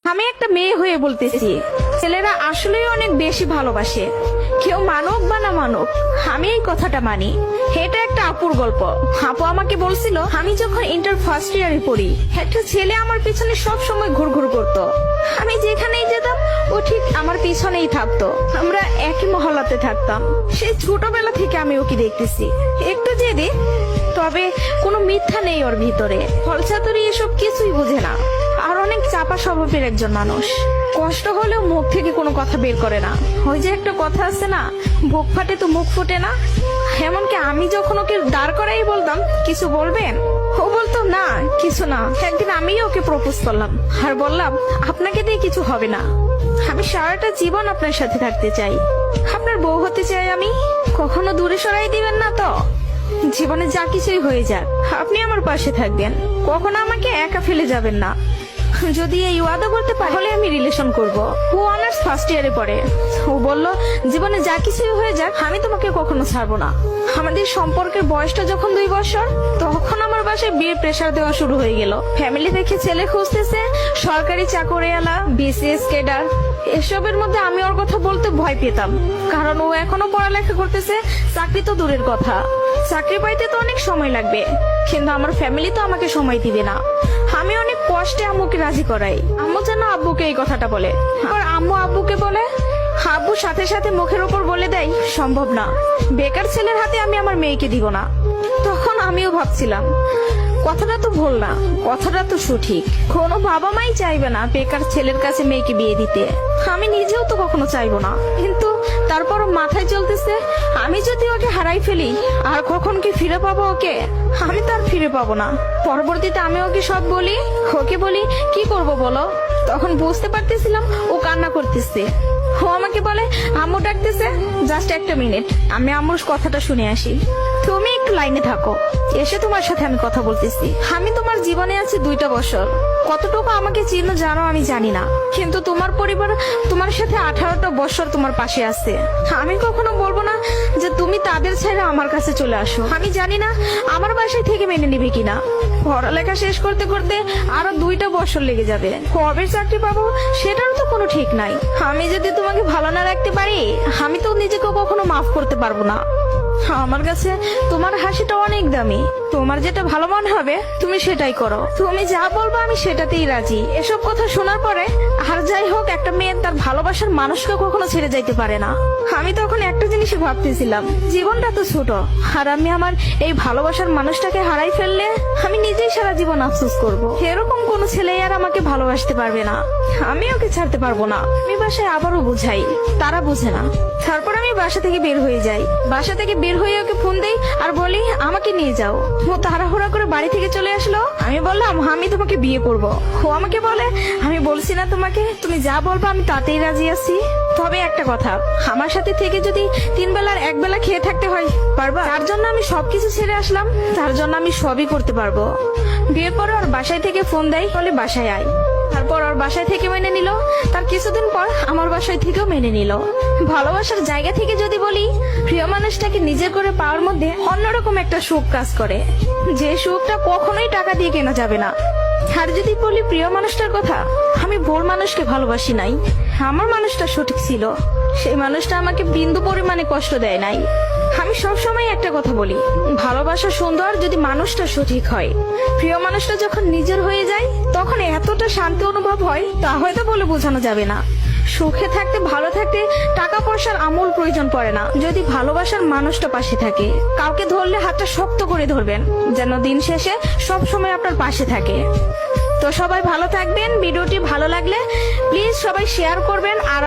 আমি একটা মেয়ে হয়ে বলতেছি, ছেলেরা আসলেই অনেক বেশি ভালোবাসে। কেউ মানুক বা না মানুক, আমি এই কথাটা মানি। এটা একটা আপুর গল্প। আপু আমাকে বলছিল, আমি যখন ইন্টার ফার্স্ট ইয়ারে পড়ি, একটা ছেলে আমার পিছনে সব সময় ঘুরঘুর করতো। আমি যেখানেই যেতাম ও ঠিক আমার পিছনেই থাকতো। আমরা একই মহল্লাতে থাকতাম। সেই ছোটবেলা থেকে আমি ওকে দেখতেছি। একটু জেদি, তবে কোনো মিথ্যা নেই ওর ভিতরে। ফলচাতুরি এসব কিছুই বুঝে না, আর অনেক চাপা স্বভাবের একজন মানুষ। কষ্ট হলেও মুখ থেকে কোনো কথা বের করে না। ওই যে একটা কথা আছে না, বুক ফাটে তো মুখ ফুটে না। এমনকি আমি যখন ওকে দাঁড় করাই বলতাম, কিছু বলবেন, ও বলতো না কিছু না। একদিন আমি ওকে প্রপোজ করলাম আর বললাম, আপনাকে দিয়ে কিছু হবে না, আমি সারাটা জীবন আপনার সাথে থাকতে চাই, আপনার বউ হতে চাই আমি। কখনো দূরে সরাই দিবেন না তো? জীবনে যা কিছুই হয়ে যাক, আপনি আমার পাশে থাকবেন, কখনো আমাকে একা ফেলে যাবেন না। যদি এই ওয়াদা করতে পারে, তাহলে আমি রিলেশন করব। ও অনার্স ফার্স্ট ইয়ারে পড়ে। ও বলল, জীবনে যা কিছুই হয়ে যাক, আমি তোমাকে কখনো ছাড়বো না। আমাদের সম্পর্কের বয়সটা যখন 2 বছর, তখন আমার বাসায় বিয়ের প্রেসার দেওয়া শুরু হয়ে গেল। ফ্যামিলি থেকে ছেলে খুঁজতেছে, সরকারি চাকরিওয়ালা, বিসিএস ক্যাডার। এসবের মধ্যে আমি ওর কথা বলতে ভয় পেতাম, কারণ ও এখনো পড়ালেখা করতেছে। চাকরি তো দূরের কথা, চাকরি পাইতে তো অনেক সময় লাগবে, কিন্তু আমার ফ্যামিলি তো আমাকে সময় দিবে না। আমি অনেক কষ্টে আম্মুকে রাজি করাই। আম্মু যেন আব্বুকে এই কথাটা বলে, আর আম্মু আব্বুকে বলে। আব্বু সাথে সাথে মুখের উপর বলে দেয়, সম্ভব না, বেকার ছেলের হাতে আমি আমার মেয়েকে দিব না। তখন আমিও ভাবছিলাম, কথাটা তো ভুল না, কথাটা তো সঠিক। কোনো বাবা মাই চাইবে না বেকার ছেলের কাছে মেয়েকে বিয়ে দিতে। আমি নিজেও তো কখনো চাইবো না, কিন্তু তারপরও মাথায় চলতেছে, আমি যদি ওকে হারাই ফেলি, আর কখন কি ফিরে পাবো ওকে? আমি তো আর ফিরে পাবো না। পরবর্তীতে আমি ওকে সব বলি, ওকে বলি কি করব বলো। তখন বুঝতে পারতেছিলাম ও কান্না করতেছে। ও আমাকে বলে, আম্মু ডাকতেছে, জাস্ট একটা মিনিট, আমি আম্মুর কথাটা শুনে আসি। তুমি একটু লাইনে থাকো, এসে তোমার সাথে আমি কথা বলতেছি। আমি তোমার জীবনে আছি 2টা বছর, কতটুকু আমাকে চিনো জানো আমি জানি না, কিন্তু তোমার পরিবার তোমার সাথে 18টা বছর তোমার পাশে আছে। আমি কখনো বলবো না যে তুমি তাদের ছেড়ে আমার কাছে চলে আসো। আমি জানি না আমার বাসায় থেকে মেনে নিবে কিনা। পড়ালেখা শেষ করতে করতে আরো 2টা বছর লেগে যাবে। কবে চাকরি পাবো সেটারও তো কোনো ঠিক নাই। আমি যদি তোমাকে ভালো না রাখতে পারি, আমি তো নিজেকে কখনো মাফ করতে পারবো না। আমার কাছে তোমার হাসিটা অনেক দামি। তোমার যেটা ভালো মনে হবে তুমি সেটাই করো। তুমি যা বলবো আমি সেটাতেই রাজি। এসব কথা শোনার পরে, আর যাই হোক, একটা মেয়ে তার ভালোবাসার মানুষকে কখনো ছেড়ে যাইতে পারে না। আমি তখন একটা জিনিসই ভাবতেছিলাম, জীবনটা তো ছোট, আর আমি আমার এই ভালোবাসার মানুষটাকে হারাই ফেললে আমি নিজেই সারা জীবন আফসোস করব। এরকম কোন ছেলে আর আমাকে ভালোবাসতে পারবে না, আমি ওকে ছাড়তে পারবো না। আমি বাসায় আবারও বুঝাই, তারা বুঝে না। তারপর আমি বাসা থেকে বের হয়ে যাই। বাসা থেকে বের হয়ে ওকে ফোন দেই আর বলি, আমাকে নিয়ে যাও। ও তাড়াহুড়া করে বাড়ি থেকে চলে আসলো। আমি বললাম, আমি তোমাকে বিয়ে করব। ও আমাকে বলে, আমি বলছি না তোমাকে, তুমি যা বলবো আমি তাতেই রাজি আছি। তবে একটা কথা, আমার সাথে থেকে যদি 3 বেলার 1 বেলা খেয়ে থাকতে হয়, পারবা? তার জন্য আমি সবকিছু ছেড়ে আসলাম, তার জন্য আমি সবই করতে পারবো। বিয়ের পরে ওর বাসায় থেকে ফোন দেয়, বলে বাসায় আয়। তারপর ওর বাসায় থেকে মেনে নিল। তার কিছুদিন পর আমার বাসায় থেকেও মেনে নিল। ভালোবাসার জায়গা থেকে যদি বলি, প্রিয় মানুষটাকে নিজের করে পাওয়ার মধ্যে অন্যরকম একটা সুখ কাজ করে, যে সুখটা কখনোই টাকা দিয়ে কেনা যাবে না। আর যদি বলি প্রিয় মানুষটার কথা, আমি ভুল মানুষকে ভালোবাসি নাই, আমার মানুষটা সঠিক ছিল। সেই মানুষটা আমাকে বিন্দু পরিমাণে কষ্ট দেয় নাই। আমি সবসময় একটা কথা বলি, ভালোবাসা সুন্দর যদি মানুষটা সঠিক হয়। প্রিয় মানুষটা যখন নিজের হয়ে যায়, তখন এতটা শান্তি অনুভব হয়, তা হয়তো বলে বোঝানো যাবে না। সুখে থাকতে, ভালো থাকতে টাকা পয়সার আমূল প্রয়োজন পড়ে না, যদি ভালোবাসার মানুষটা পাশে থাকে। কাউকে ধরলে হাতটা শক্ত করে ধরবেন, যেন দিন শেষে সব সময় আপনার পাশে থাকে। তো সবাই ভালো থাকবেন। ভিডিওটি ভালো লাগলে প্লিজ সবাই শেয়ার করবেন। আর